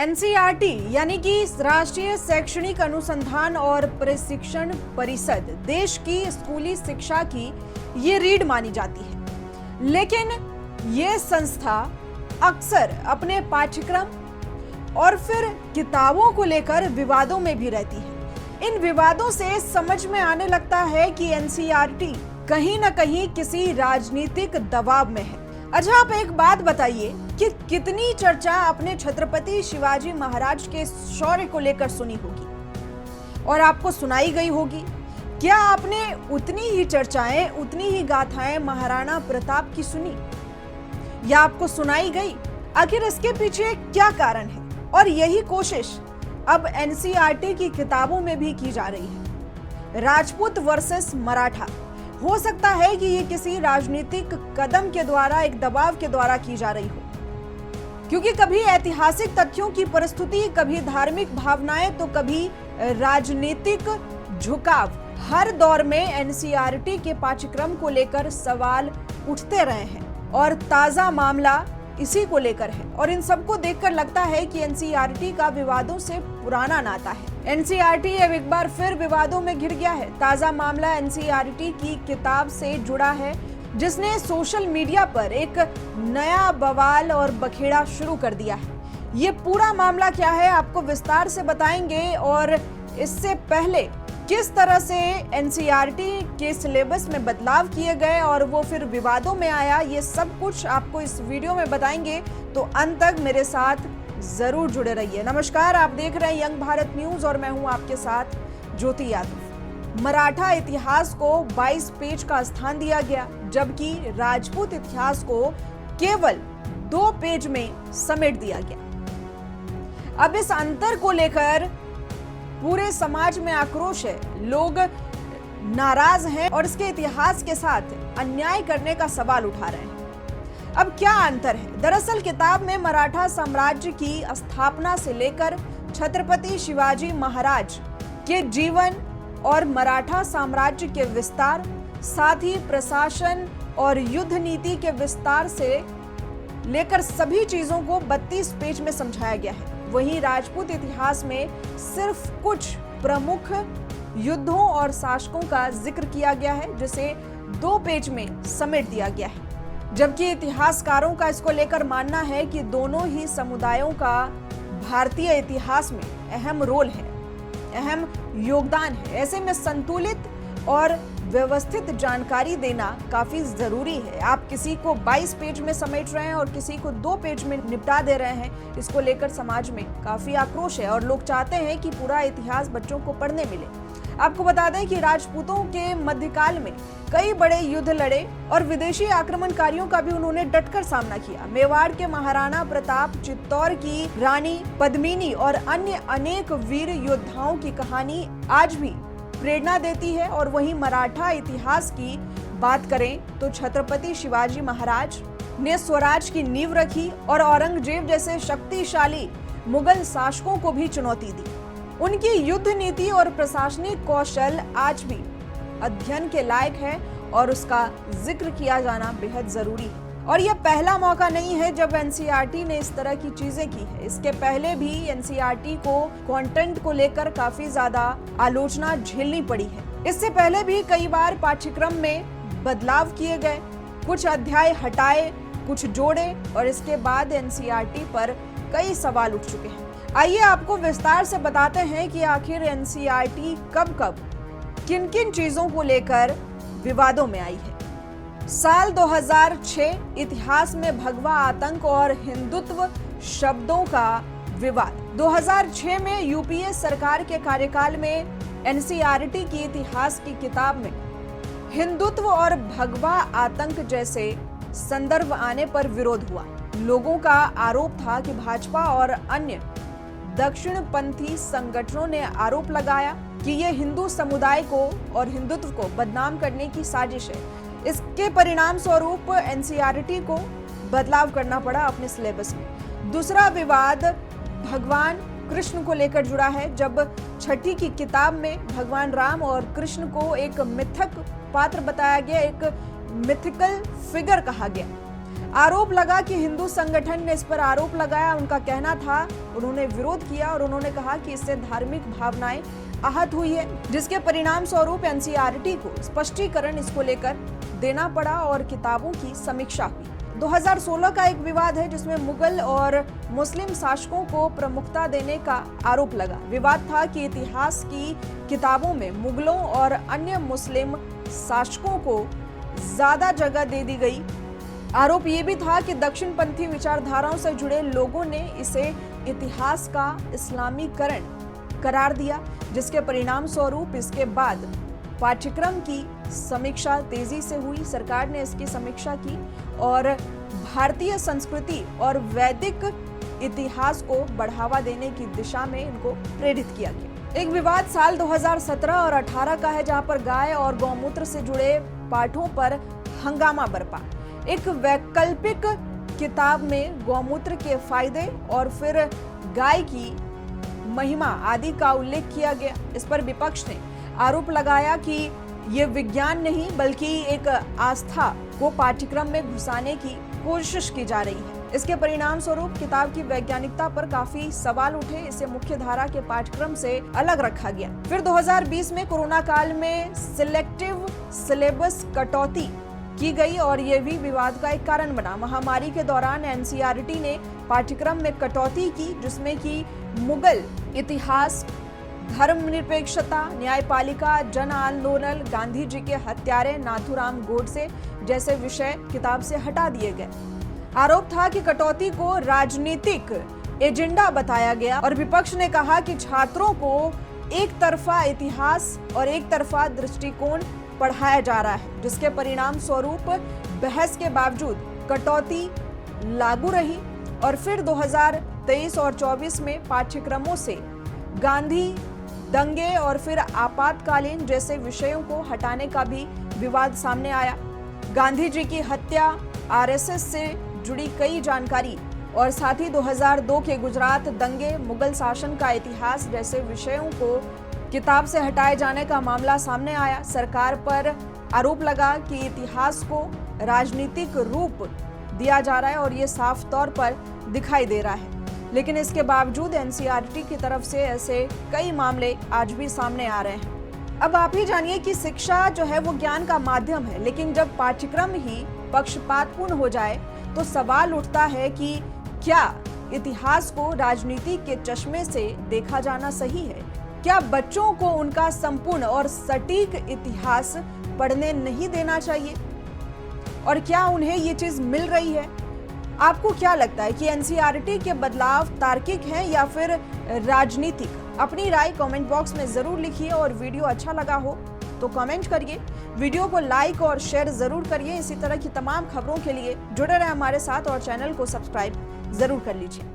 NCERT यानी कि राष्ट्रीय शैक्षणिक अनुसंधान और प्रशिक्षण परिषद देश की स्कूली शिक्षा की ये रीढ़ मानी जाती है, लेकिन ये संस्था अक्सर अपने पाठ्यक्रम और फिर किताबों को लेकर विवादों में भी रहती है। इन विवादों से समझ में आने लगता है कि एनसीईआरटी कहीं न कहीं किसी राजनीतिक दबाव में है। अच्छा, आप एक बात बताइए कि कितनी चर्चा आपने छत्रपति शिवाजी महाराज के शौर्य को लेकर सुनी होगी और आपको सुनाई गई होगी। क्या आपने उतनी ही चर्चाएं, उतनी ही गाथाएं महाराणा प्रताप की सुनी या आपको सुनाई गई? आखिर इसके पीछे क्या कारण है? और यही कोशिश अब एनसीईआरटी की किताबों में भी की जा रही है। राजपूत वर्सेस मराठा। हो सकता है कि ये किसी राजनीतिक कदम के द्वारा, एक दबाव के द्वारा की जा रही हो, क्योंकि कभी ऐतिहासिक तथ्यों की प्रस्तुति, कभी धार्मिक भावनाएं, तो कभी राजनीतिक झुकाव। हर दौर में एनसीईआरटी के पाठ्यक्रम को लेकर सवाल उठते रहे हैं और ताजा मामला इसी को लेकर है। और इन सबको देखकर लगता है कि एनसीईआरटी का विवादों से पुराना नाता है। एनसीईआरटी अब एक बार फिर विवादों में घिर गया है। ताजा मामला एनसीईआरटी की किताब से जुड़ा है, जिसने सोशल मीडिया पर एक नया बवाल और बखेड़ा शुरू कर दिया है। ये पूरा मामला क्या है आपको विस्तार से बताएंगे, और इससे पहले किस तरह से एनसीईआरटी के सिलेबस में बदलाव किए गए और वो फिर विवादों में आया, ये सब कुछ आपको इस वीडियो में बताएंगे। तो अंत तक मेरे साथ जरूर जुड़े रहिए। नमस्कार, आप देख रहे हैं यंग भारत न्यूज और मैं हूं आपके साथ ज्योति यादव। मराठा इतिहास को 22 पेज का स्थान दिया गया, जबकि राजपूत इतिहास को केवल 2 पेज में समेट दिया गया। अब इस अंतर को लेकर पूरे समाज में आक्रोश है। लोग नाराज हैं और इसके इतिहास के साथ अन्याय करने का सवाल उठा रहे हैं। अब क्या अंतर है? दरअसल किताब में मराठा साम्राज्य की स्थापना से लेकर छत्रपति शिवाजी महाराज के जीवन और मराठा साम्राज्य के विस्तार, साथ ही प्रशासन और युद्ध नीति के विस्तार से लेकर सभी चीजों को 32 पेज में समझाया गया है। वहीं राजपूत इतिहास में सिर्फ कुछ प्रमुख युद्धों और शासकों का जिक्र किया गया है, जिसे 2 पेज में समेट दिया गया है। जबकि इतिहासकारों का इसको लेकर मानना है कि दोनों ही समुदायों का भारतीय इतिहास में अहम रोल है, अहम योगदान है। ऐसे में संतुलित और व्यवस्थित जानकारी देना काफी जरूरी है। आप किसी को 22 पेज में समेट रहे हैं और किसी को 2 पेज में निपटा दे रहे हैं। इसको लेकर समाज में काफी आक्रोश है और लोग चाहते हैं कि पूरा इतिहास बच्चों को पढ़ने मिले। आपको बता दें कि राजपूतों के मध्यकाल में कई बड़े युद्ध लड़े और विदेशी आक्रमणकारियों का भी उन्होंने डटकर सामना किया। मेवाड़ के महाराणा प्रताप, चित्तौड़ की रानी पद्मिनी और अन्य अनेक वीर योद्धाओं की कहानी आज भी प्रेरणा देती है। और वहीं मराठा इतिहास की बात करें तो छत्रपति शिवाजी महाराज ने स्वराज की नींव रखी और औरंगजेब जैसे शक्तिशाली मुगल शासकों को भी चुनौती दी। उनकी युद्ध नीति और प्रशासनिक कौशल आज भी अध्ययन के लायक है और उसका जिक्र किया जाना बेहद जरूरी है। और यह पहला मौका नहीं है जब एनसीईआरटी ने इस तरह की चीजें की है। इसके पहले भी एनसीईआरटी को कंटेंट को लेकर काफी ज्यादा आलोचना झेलनी पड़ी है। इससे पहले भी कई बार पाठ्यक्रम में बदलाव किए गए, कुछ अध्याय हटाए, कुछ जोड़े, और इसके बाद एनसीईआरटी पर कई सवाल उठ चुके हैं। आइए आपको विस्तार से बताते हैं कि आखिर एनसीईआरटी कब किन किन चीजों को लेकर विवादों में आई है। साल 2006 इतिहास में भगवा आतंक और हिंदुत्व शब्दों का विवाद। 2006 में यूपीए सरकार के कार्यकाल में एनसीईआरटी की इतिहास की किताब में हिंदुत्व और भगवा आतंक जैसे संदर्भ आने पर विरोध हुआ। लोगों का आरोप था कि भाजपा और अन्य दक्षिणपंथी संगठनों ने आरोप लगाया कि यह हिंदू समुदाय को और हिंदुत्व को बदनाम करने की साजिश है। इसके परिणाम स्वरूप एनसीईआरटी को बदलाव करना पड़ा अपने सिलेबस में। दूसरा विवाद भगवान कृष्ण को लेकर जुड़ा है। जब छठी की किताब में भगवान राम और कृष्ण को एक मिथक पात्र बताया गया, एक मिथिकल फिगर कहा गया। आरोप लगा कि हिंदू संगठन ने इस पर आरोप लगाया। उनका कहना था, उन्होंने विरोध किया और उन्होंने कहा कि इससे धार्मिक भावनाएं आहत हुई है, जिसके परिणाम स्वरूप एनसीईआरटी को स्पष्टीकरण इसको लेकर देना पड़ा और किताबों की समीक्षा हुई। 2016 का एक विवाद है जिसमें मुगल और मुस्लिम शासकों को प्रमुखता देने का आरोप लगा। विवाद था कि इतिहास की किताबों में मुगलों और अन्य मुस्लिम शासकों को ज्यादा जगह दे दी गई। आरोप ये भी था कि दक्षिणपंथी विचारधाराओं से जुड़े लोगों ने इसे इतिहास का इस्लामीकरण करार दिया, जिसके परिणाम स्वरूप इसके बाद पाठ्यक्रम की समीक्षा तेजी से हुई। सरकार ने इसकी समीक्षा की और भारतीय संस्कृति और वैदिक इतिहास को बढ़ावा देने की दिशा में इनको प्रेरित किया गया। एक विवाद साल 2017 और 18 का है, जहां पर गाय और गौमूत्र से जुड़े पाठों पर हंगामा बरपा। एक वैकल्पिक किताब में गौमूत्र के फायदे और फिर गाय की महिमा आदि का उल्लेख किया गया। इस पर विपक्ष ने आरोप लगाया कि ये विज्ञान नहीं बल्कि एक आस्था को पाठ्यक्रम में घुसाने की कोशिश की जा रही है। इसके परिणाम स्वरूप किताब की वैज्ञानिकता पर काफी सवाल उठे। इसे मुख्य धारा के पाठ्यक्रम से अलग रखा गया। फिर 2020 में कोरोना काल में सिलेक्टिव सिलेबस कटौती की गई और ये भी विवाद का एक कारण बना। महामारी के दौरान एनसीईआरटी ने पाठ्यक्रम में कटौती की, जिसमें कि मुगल इतिहास, धर्मनिरपेक्षता, न्यायपालिका, जन आंदोलन, गांधी जी के हत्यारे नाथूराम गोडसे जैसे विषय किताब से हटा दिए गए। आरोप था कि कटौती को राजनीतिक एजेंडा बताया गया और विपक्ष ने कहा कि छात्रों को एक तरफा इतिहास और एक तरफा दृष्टिकोण पढ़ाया जा रहा है, जिसके परिणाम स्वरूप बहस के बावजूद कटौती लागू रही। और फिर 2023 और 24 में पाठ्यक्रमों से गांधी, दंगे और फिर आपातकालीन जैसे विषयों को हटाने का भी विवाद सामने आया। गांधी जी की हत्या, आरएसएस से जुड़ी कई जानकारी और साथ ही 2002 के गुजरात दंगे, मुगल शासन का इतिहास जैसे विषयों को किताब से हटाए जाने का मामला सामने आया। सरकार पर आरोप लगा कि इतिहास को राजनीतिक रूप दिया जा रहा है और ये साफ तौर पर दिखाई दे रहा है। लेकिन इसके बावजूद एनसीईआरटी की तरफ से ऐसे कई मामले आज भी सामने आ रहे हैं। अब आप ही जानिए कि शिक्षा जो है वो ज्ञान का माध्यम है, लेकिन जब पाठ्यक्रम ही पक्षपातपूर्ण हो जाए तो सवाल उठता है कि क्या इतिहास को राजनीति के चश्मे से देखा जाना सही है? क्या बच्चों को उनका संपूर्ण और सटीक इतिहास पढ़ने नहीं देना चाहिए? और क्या उन्हें ये चीज मिल रही है? आपको क्या लगता है कि एनसीईआरटी के बदलाव तार्किक हैं या फिर राजनीतिक? अपनी राय कमेंट बॉक्स में जरूर लिखिए और वीडियो अच्छा लगा हो तो कमेंट करिए, वीडियो को लाइक और शेयर जरूर करिए। इसी तरह की तमाम खबरों के लिए जुड़े रहे हमारे साथ और चैनल को सब्सक्राइब जरूर कर लीजिए।